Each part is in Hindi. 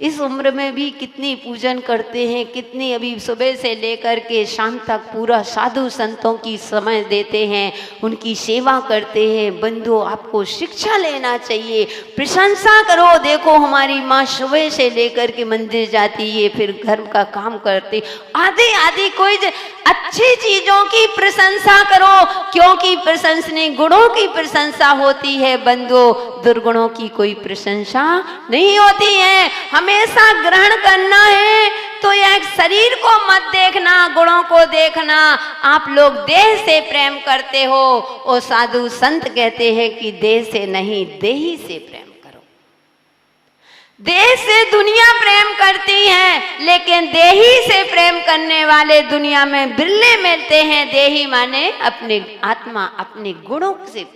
इस उम्र में भी कितनी पूजन करते हैं, कितनी अभी सुबह से लेकर के शाम तक पूरा साधु संतों की समय देते हैं, उनकी सेवा करते हैं। बंधु, आपको शिक्षा लेना चाहिए, प्रशंसा करो। देखो हमारी माँ सुबह से लेकर के मंदिर जाती है, फिर घर का काम करती, आदि आदि कोई अच्छी चीजों की प्रशंसा करो, क्योंकि प्रशंसनीय गुणों की प्रशंसा होती है बंधु, दुर्गुणों की कोई प्रशंसा नहीं होती है। हमेशा ग्रहण करना है तो यह शरीर को मत देखना, गुणों को देखना। आप लोग देह से प्रेम करते हो, और साधु संत कहते हैं कि देह से नहीं, देही से प्रेम करो। देह से दुनिया प्रेम करती है, लेकिन देही से प्रेम करने वाले दुनिया में बिरले मिलते हैं। देही माने अपने आत्मा, अपने गुणों से।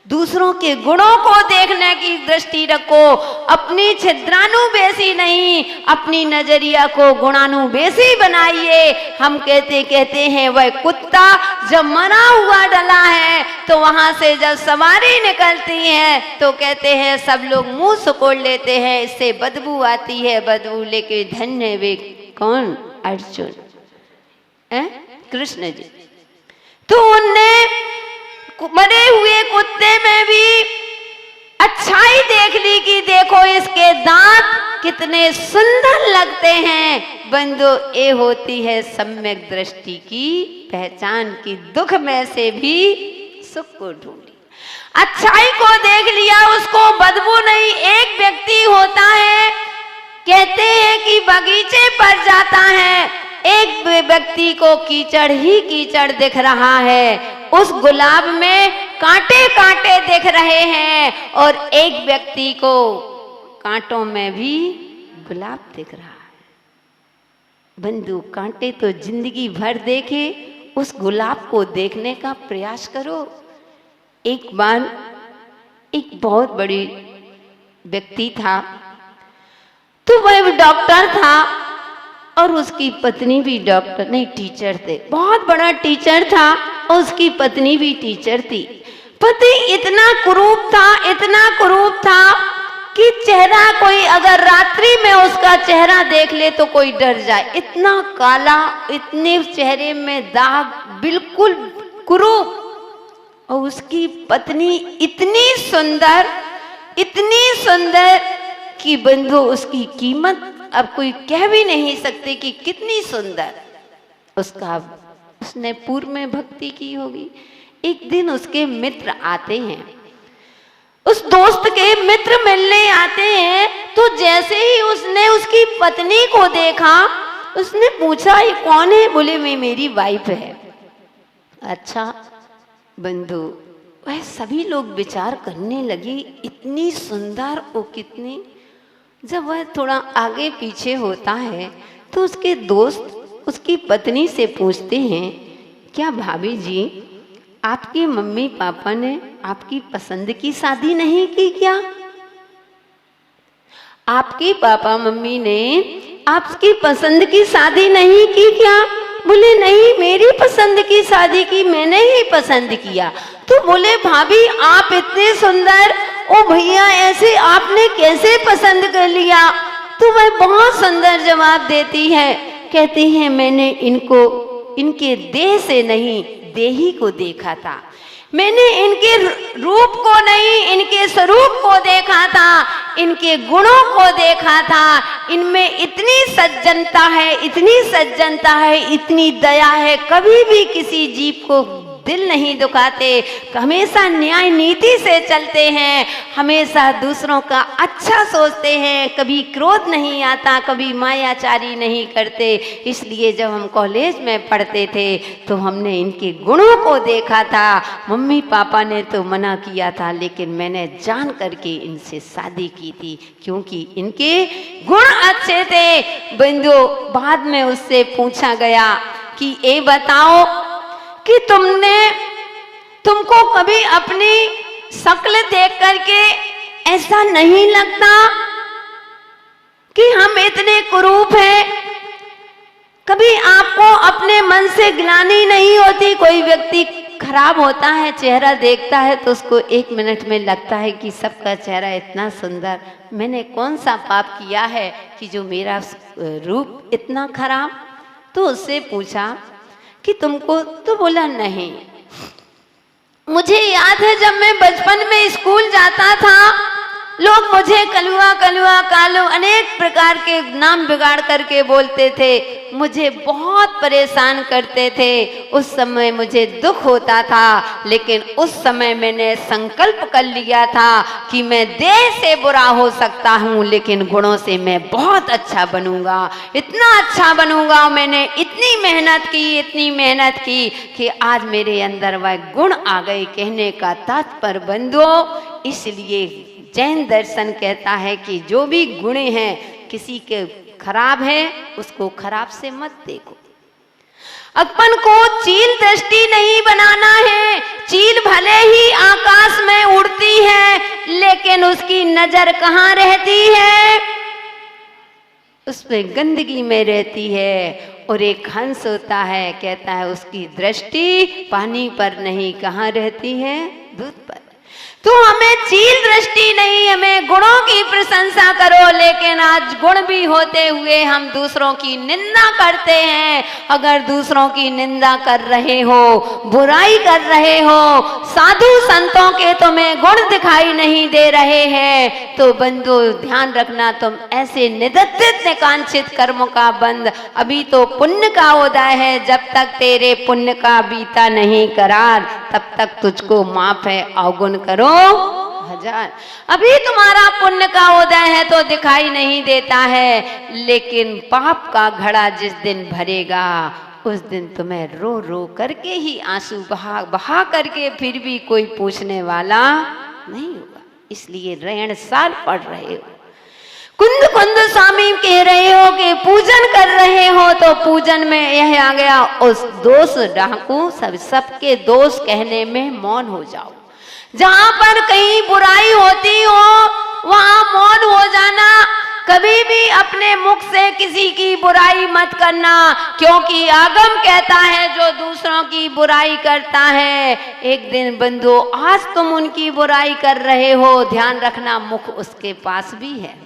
दूसरों के गुणों को देखने की दृष्टि रखो, अपनी छिद्रानुबेसी नहीं, अपनी नजरिया को गुणानुबेसी बनाइए। हम कहते हैं वह कुत्ता जब मरा हुआ डला है तो वहां से जब सवारी निकलती है तो कहते हैं सब लोग मुंह सुकोड़ लेते हैं, इससे बदबू आती है, बदबू लेके धन्य वे कौन? अर्जुन, कृष्ण जी। तो उनने मरे हुए कुत्ते में भी अच्छाई देख ली कि देखो इसके दांत कितने सुंदर लगते हैं। बंधु, ये होती है सम्यक दृष्टि की पहचान की दुख में से भी सुख को ढूंढी। अच्छाई को देख लिया, उसको बदबू नहीं। एक व्यक्ति होता है, कहते हैं कि बगीचे पर जाता है, एक व्यक्ति को कीचड़ ही कीचड़ दिख रहा है, उस गुलाब में कांटे कांटे दिख रहे हैं, और एक व्यक्ति को कांटों में भी गुलाब दिख रहा है। बंधु, कांटे तो जिंदगी भर देखे, उस गुलाब को देखने का प्रयास करो। एक बार एक बहुत बड़ी व्यक्ति था, तो वह डॉक्टर था और उसकी पत्नी भी डॉक्टर नहीं, टीचर थे, बहुत बड़ा टीचर था, और उसकी पत्नी भी टीचर थी। पति इतना कुरूप था, इतना कुरूप था कि चेहरा कोई अगर रात्रि में उसका चेहरा देख ले तो कोई डर जाए, इतना काला, इतने चेहरे में दाग, बिल्कुल कुरूप। और उसकी पत्नी इतनी सुंदर, इतनी सुंदर कि बंधु उसकी कीमत अब कोई कह भी नहीं सकते कि कितनी सुंदर। उसने पूर्व में भक्ति की होगी। एक दिन उसके मित्र आते हैं, उस दोस्त के मित्र मिलने आते हैं, तो जैसे ही उसने उसकी पत्नी को देखा, उसने पूछा ये कौन है? बोले मैं मेरी वाइफ है। अच्छा बंधु, वह सभी लोग विचार करने लगे इतनी सुंदर और कितनी। जब वह थोड़ा आगे पीछे होता है तो उसके दोस्त उसकी पत्नी से पूछते हैं, क्या भाभी जी आपकी मम्मी पापा ने आपकी पसंद की शादी नहीं की क्या? आपके पापा मम्मी ने आपकी पसंद की शादी नहीं की क्या? बोले नहीं, मेरी पसंद की शादी की, मैंने ही पसंद किया। तो बोले भाभी आप इतने सुंदर, ओ भैया ऐसे आपने कैसे पसंद कर लिया? तो वह बहुत सुंदर जवाब देती है, कहती है मैंने इनको इनके देह से नहीं, देही को देखा था। मैंने इनके रूप को नहीं, इनके स्वरूप को देखा था, इनके गुणों को देखा था। इनमें इतनी सज्जनता है, इतनी सज्जनता है, इतनी दया है, कभी भी किसी जीव को दिल नहीं दुखाते, हमेशा न्याय नीति से चलते हैं, हमेशा दूसरों का अच्छा सोचते हैं, कभी क्रोध नहीं आता, कभी मायाचारी नहीं करते। इसलिए जब हम कॉलेज में पढ़ते थे तो हमने इनके गुणों को देखा था। मम्मी पापा ने तो मना किया था, लेकिन मैंने जान करके इनसे शादी की थी, क्योंकि इनके गुण अच्छे थे। बंधु, बाद में उससे पूछा गया कि ये बताओ कि तुमको कभी अपनी शक्ल देख करके ऐसा नहीं लगता कि हम इतने कुरूप हैं? कभी आपको अपने मन से ग्लानि नहीं होती? कोई व्यक्ति खराब होता है, चेहरा देखता है तो उसको 1 मिनट में लगता है कि सबका चेहरा इतना सुंदर, मैंने कौन सा पाप किया है कि जो मेरा रूप इतना खराब। तो उससे पूछा कि तुमको, तो बोला नहीं। मुझे याद है जब मैं बचपन में स्कूल जाता था, लोग मुझे कलुआ कलुआ कालू अनेक प्रकार के नाम बिगाड़ करके बोलते थे, मुझे बहुत परेशान करते थे। उस समय मुझे दुख होता था, लेकिन उस समय मैंने संकल्प कर लिया था कि मैं देह से बुरा हो सकता हूँ लेकिन गुणों से मैं बहुत अच्छा बनूंगा, इतना अच्छा बनूंगा। मैंने इतनी मेहनत की कि आज मेरे अंदर वह गुण आ गए। कहने का तात्पर्य बंधुओं, इसलिए जैन दर्शन कहता है कि जो भी गुण हैं किसी के खराब है उसको खराब से मत देखो। अपन को चील दृष्टि नहीं बनाना है। चील भले ही आकाश में उड़ती है लेकिन उसकी नजर कहाँ रहती है? उसमें गंदगी में रहती है। और एक हंस होता है, कहता है उसकी दृष्टि पानी पर नहीं, कहाँ रहती है? दूध पर। तो हमें चील दृष्टि नहीं, हमें गुणों की प्रशंसा करो। लेकिन आज गुण भी होते हुए हम दूसरों की निंदा करते हैं। अगर दूसरों की निंदा कर रहे हो, बुराई कर रहे हो, साधु संतों के तुम्हें गुण दिखाई नहीं दे रहे हैं, तो बंधु ध्यान रखना, तुम ऐसे निदत्तित निकांक्षित कर्म का बंध। अभी तो पुण्य का उदय है, जब तक तेरे पुण्य का बीता नहीं करार तब तक तुझको माफ है। अवगुण करो 1000। अभी तुम्हारा पुण्य का उदय है तो दिखाई नहीं देता है, लेकिन पाप का घड़ा जिस दिन भरेगा उस दिन तुम्हें रो रो करके ही, आंसू बहा बहा करके फिर भी कोई पूछने वाला नहीं होगा। इसलिए रहन साल पढ़ रहे हो, कुंद कुंद स्वामी कह रहे हो कि पूजन कर रहे हो, तो पूजन में यह आ गया, उस दोष डाकू सबके दोष कहने में मौन हो जाओ। जहां पर कहीं बुराई होती हो वहां मौन हो जाना। कभी भी अपने मुख से किसी की बुराई मत करना, क्योंकि आगम कहता है जो दूसरों की बुराई करता है, एक दिन बंधु आज तुम उनकी बुराई कर रहे हो, ध्यान रखना मुख उसके पास भी है।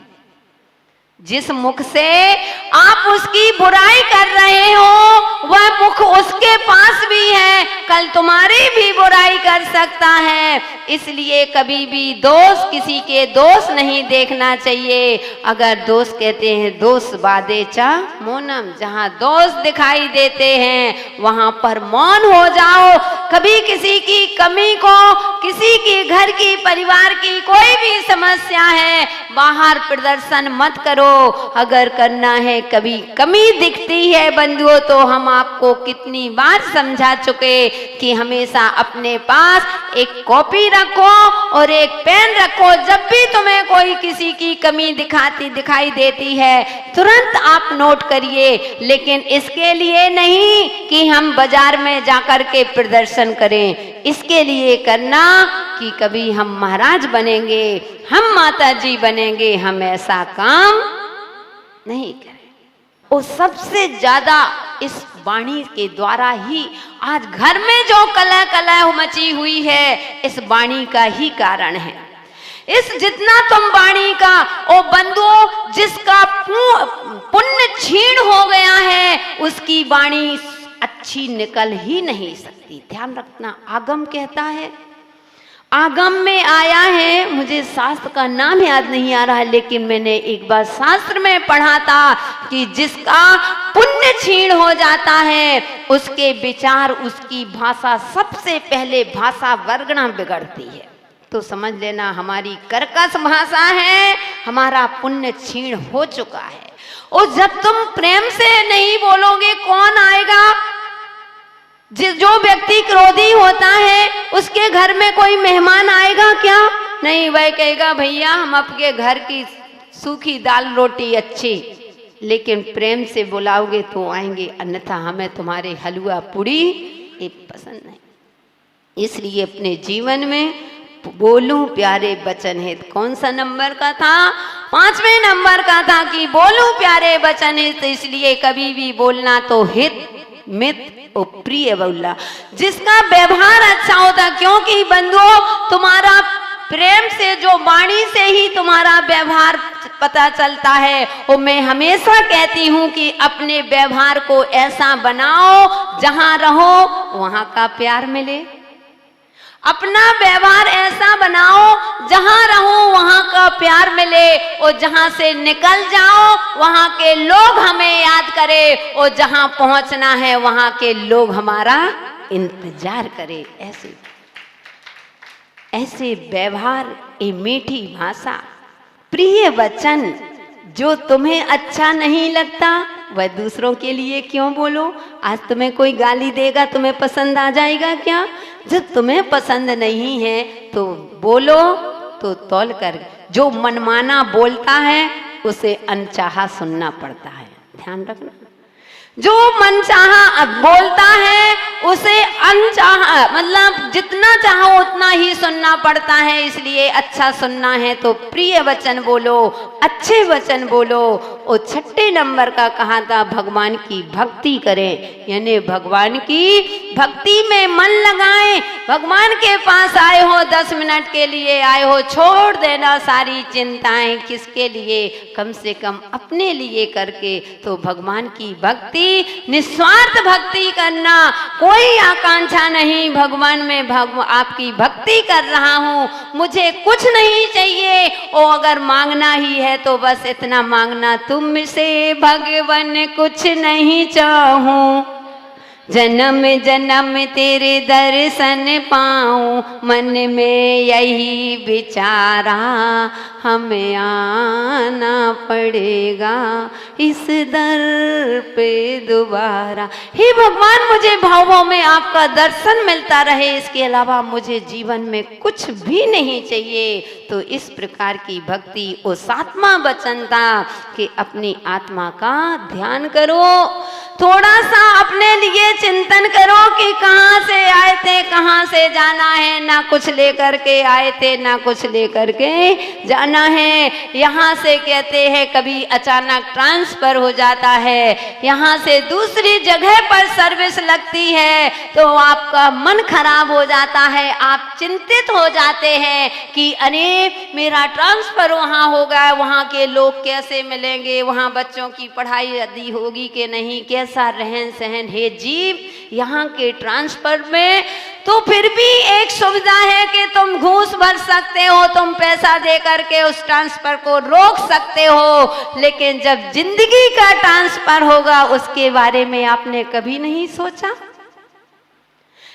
जिस मुख से आप उसकी बुराई कर रहे हो वह मुख उसके पास भी है, कल तुम्हारी भी बुराई कर सकता है। इसलिए कभी भी दोष, किसी के दोष नहीं देखना चाहिए। अगर दोष कहते हैं दोष बादे चा मौनम, जहाँ दोष दिखाई देते हैं वहां पर मौन हो जाओ। कभी किसी की कमी को, किसी की घर की, परिवार की कोई भी समस्या है, बाहर प्रदर्शन मत करो। अगर करना है, कभी कमी दिखती है बंधुओं, तो हम आपको कितनी बार समझा चुके कि हमेशा अपने पास एक कॉपी रखो और एक पेन रखो। जब भी तुम्हें कोई किसी की कमी दिखाई देती है तुरंत आप नोट करिए। लेकिन इसके लिए नहीं कि हम बाजार में जाकर के प्रदर्शन करें, इसके लिए करना कि कभी हम महाराज बनेंगे, हम माता जी बनेंगे, हम ऐसा काम नहीं करें। और सबसे ज्यादा इस वाणी के द्वारा ही आज घर में जो कलह कलह मची हुई है, इस वाणी का ही कारण है। इस जितना तुम वाणी का, ओ बंधुओं, जिसका पुण्य क्षीण हो गया है उसकी वाणी अच्छी निकल ही नहीं सकती। ध्यान रखना, आगम कहता है, आगम में आया है, मुझे शास्त्र का नाम याद नहीं आ रहा है, लेकिन मैंने एक बार शास्त्र में पढ़ा था कि जिसका पुण्य क्षीण हो जाता है उसके विचार, उसकी भाषा, सबसे पहले भाषा वर्गणा बिगड़ती है। तो समझ लेना हमारी कर्कश भाषा है, हमारा पुण्य क्षीण हो चुका है। और जब तुम प्रेम से नहीं बोलोगे कौन आएगा? जो व्यक्ति क्रोधी होता है उसके घर में कोई मेहमान आएगा क्या? नहीं, वह कहेगा भैया हम आपके घर की सूखी दाल रोटी अच्छी, लेकिन प्रेम से बुलाओगे तो आएंगे, अन्यथा हमें तुम्हारे हलवा पूड़ी ये पसंद नहीं। इसलिए अपने जीवन में बोलूं प्यारे वचन हित, कौन सा नंबर का था? 5वें नंबर का था कि बोलूं प्यारे वचन हित। इसलिए कभी भी बोलना तो हित, मित और प्रिय बोलना। जिसका व्यवहार अच्छा होता, क्योंकि बंधुओं तुम्हारा प्रेम से, जो वाणी से ही तुम्हारा व्यवहार पता चलता है। और मैं हमेशा कहती हूँ कि अपने व्यवहार को ऐसा बनाओ जहां रहो वहां का प्यार मिले। अपना व्यवहार ऐसा बनाओ जहां रहो वहां का प्यार मिले, और जहां से निकल जाओ वहां के लोग हमें याद करें, और जहां पहुंचना है वहां के लोग हमारा इंतजार करें। ऐसे व्यवहार, ये मीठी भाषा, प्रिय वचन जो तुम्हें अच्छा नहीं लगता वह दूसरों के लिए क्यों बोलो। आज तुम्हें कोई गाली देगा, तुम्हें पसंद आ जाएगा क्या? जब तुम्हें पसंद नहीं है तो बोलो तो तौल कर। जो मनमाना बोलता है उसे अनचाहा सुनना पड़ता है, ध्यान रखना। जो मनचाहा बोलता है उसे अनचाहा, मतलब जितना चाहो उतना ही सुनना पड़ता है। इसलिए अच्छा सुनना है तो प्रिय वचन बोलो, अच्छे वचन बोलो। और 6 नंबर का कहा था भगवान की भक्ति करें, यानी भगवान की भक्ति में मन लगाएं। भगवान के पास आए हो, 10 मिनट के लिए आए हो, छोड़ देना सारी चिंताएं। किसके लिए? कम से कम अपने लिए करके। तो भगवान की भक्ति, निस्वार्थ भक्ति करना, कोई आकांक्षा नहीं। भगवान में आपकी भक्ति कर रहा हूँ, मुझे कुछ नहीं चाहिए, और अगर मांगना ही है तो बस इतना मांगना, तुमसे भगवान कुछ नहीं चाहूं, जन्म जन्म तेरे दर्शन पाऊं। मन में यही विचारा, हमें आना पड़ेगा इस दर पे दोबारा। हे भगवान, मुझे भावों में आपका दर्शन मिलता रहे, इसके अलावा मुझे जीवन में कुछ भी नहीं चाहिए। तो इस प्रकार की भक्ति, वो 7वां वचन था कि अपनी आत्मा का ध्यान करो। थोड़ा सा अपने लिए चिंतन करो कि कहाँ से आए थे, कहाँ से जाना है। ना कुछ लेकर के आए थे, ना कुछ लेकर के जाना है। यहाँ से कहते हैं कभी अचानक ट्रांसफर हो जाता है, यहाँ से दूसरी जगह पर सर्विस लगती है तो आपका मन खराब हो जाता है। आप चिंतित हो जाते हैं कि अरे मेरा ट्रांसफर वहाँ होगा, वहाँ के लोग कैसे मिलेंगे, वहाँ बच्चों की पढ़ाई आदि होगी कि नहीं, कैसा रहन सहन है जीव यहाँ के ट्रांसफर में। तो फिर भी एक सुविधा है कि तुम घूस भर सकते हो, तुम पैसा दे करके उस ट्रांसफर को रोक सकते हो। लेकिन जब जिंदगी का ट्रांसफर होगा उसके बारे में आपने कभी नहीं सोचा।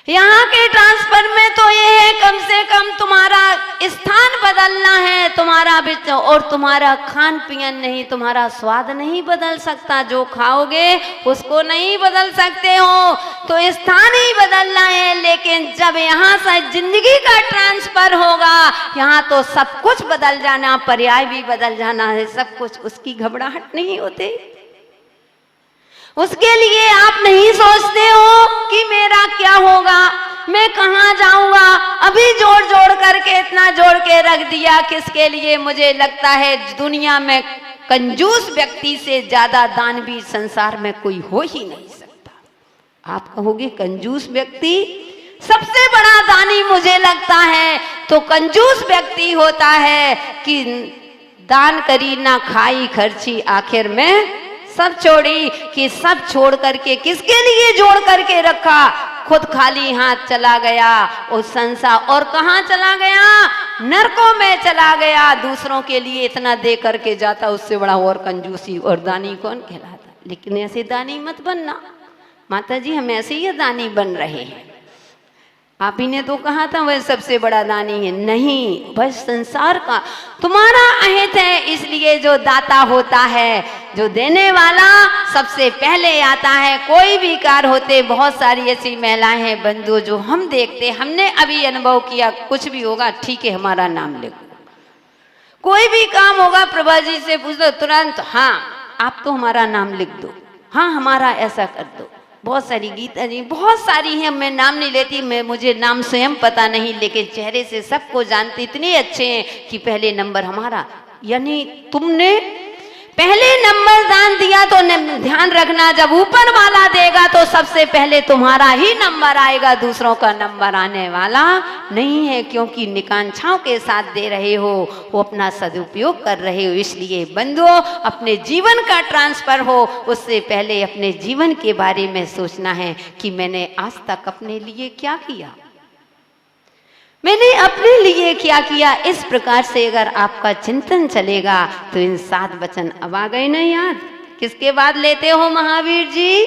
यहाँ के ट्रांसफर में तो ये है कम से कम तुम्हारा स्थान बदलना है, तुम्हारा और तुम्हारा खान पीन नहीं, तुम्हारा स्वाद नहीं बदल सकता। जो खाओगे उसको नहीं बदल सकते हो, तो स्थान ही बदलना है। लेकिन जब यहाँ से जिंदगी का ट्रांसफर होगा, यहाँ तो सब कुछ बदल जाना, पर्याय भी बदल जाना है, सब कुछ। उसकी घबराहट नहीं होती। उसके लिए आप नहीं सोचते हो कि मेरा क्या होगा, मैं कहाँ जाऊंगा। अभी जोड़ जोड़ करके इतना जोड़ के रख दिया किसके लिए? मुझे लगता है दुनिया में कंजूस व्यक्ति से ज्यादा दानवी संसार में कोई हो ही नहीं सकता। आप कहोगे कंजूस व्यक्ति सबसे बड़ा दानी मुझे लगता है तो कंजूस व्यक्ति होता है कि दान करी ना खाई खर्ची, आखिर में सब छोड़ी। कि सब छोड़ करके किसके लिए जोड़ करके रखा, खुद खाली हाथ चला गया उस संसार। और कहाँ चला गया? नरकों में चला गया। दूसरों के लिए इतना दे करके जाता, उससे बड़ा और कंजूसी और दानी कौन कहलाता। लेकिन ऐसे दानी मत बनना। माता जी हम ऐसे ही दानी बन रहे हैं। आप ही ने तो कहा था वह सबसे बड़ा दानी है। नहीं, बस संसार का तुम्हारा अहित है। इसलिए जो दाता होता है, जो देने वाला सबसे पहले आता है। कोई भी कार्य होते, बहुत सारी ऐसी महिलाएं हैं बंधु जो हम देखते, हमने अभी अनुभव किया, कुछ भी होगा ठीक है हमारा नाम लिखो। कोई भी काम होगा प्रभा जी से पूछ दो तुरंत, हाँ आप तो हमारा नाम लिख दो, हाँ हमारा ऐसा कर दो। बहुत सारी गीता जी बहुत सारी हैं, मैं नाम नहीं लेती, मैं मुझे नाम स्वयं पता नहीं, लेकिन चेहरे से सबको जानते, इतने अच्छे हैं कि पहले नंबर हमारा। यानी तुमने पहले नंबर दान दिया तो ध्यान रखना, जब ऊपर वाला देगा तो सबसे पहले तुम्हारा ही नंबर आएगा, दूसरों का नंबर आने वाला नहीं है, क्योंकि निकांक्षाओं के साथ दे रहे हो, वो अपना सदुपयोग कर रहे हो। इसलिए बंधुओं, अपने जीवन का ट्रांसफर हो उससे पहले अपने जीवन के बारे में सोचना है कि मैंने आज तक अपने लिए क्या किया, मैंने अपने लिए क्या किया। इस प्रकार से अगर आपका चिंतन चलेगा तो इन 7 वचन अब आ गए ना याद। किसके बाद लेते हो महावीर जी?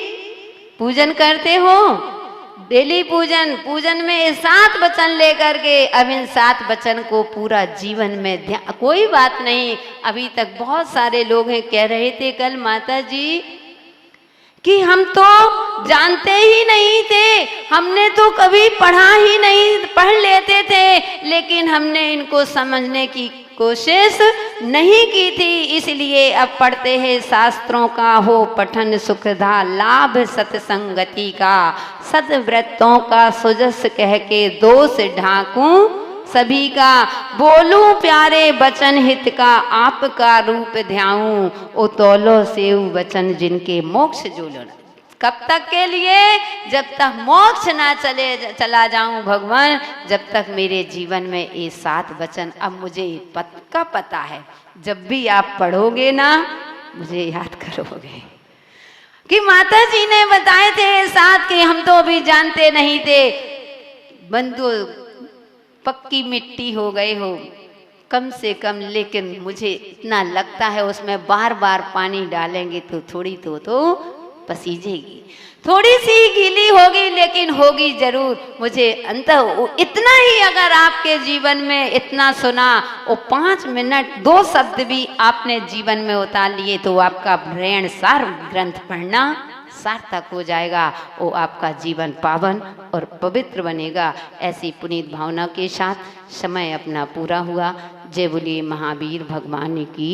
पूजन करते हो, डेली पूजन में 7 वचन लेकर के अब इन 7 वचन को पूरा जीवन में ध्यान। कोई बात नहीं, अभी तक बहुत सारे लोग हैं, कह रहे थे कल माता जी कि हम तो जानते ही नहीं थे, हमने तो कभी पढ़ा ही नहीं, पढ़ लेते थे लेकिन हमने इनको समझने की कोशिश नहीं की थी, इसलिए अब पढ़ते हैं। शास्त्रों का हो पठन सुखदा, लाभ सत्संगति का, सद्व्रतों का सुजस कह के दोष ढाकूं सभी का, बोलूं प्यारे वचन हित का, आपका रूप ध्याऊं, ओ तोलो सेव वचन जिनके मोक्ष जोलो। कब तक के लिए? जब तक मोक्ष ना चला जाऊं भगवान, जब तक मेरे जीवन में ये 7 वचन अब मुझे पक्का पता है, जब भी आप पढ़ोगे ना मुझे याद करोगे कि माता जी ने बताए थे 7 के, हम तो अभी जानते नहीं थे। बंधु पक्की मिट्टी हो गए हो कम से कम, लेकिन मुझे इतना लगता है उसमें बार बार पानी डालेंगे तो थोड़ी तो पसीजेगी, थोड़ी सी गीली होगी लेकिन होगी जरूर। मुझे अंततः इतना ही, अगर आपके जीवन में इतना सुना और 5 मिनट 2 शब्द भी आपने जीवन में उतार लिए तो आपका ऋण सार ग्रंथ पढ़ना सार्थक हो जाएगा, वो आपका जीवन पावन और पवित्र बनेगा। ऐसी पुनीत भावना के साथ समय अपना पूरा हुआ। जय बोलिए महावीर भगवान की।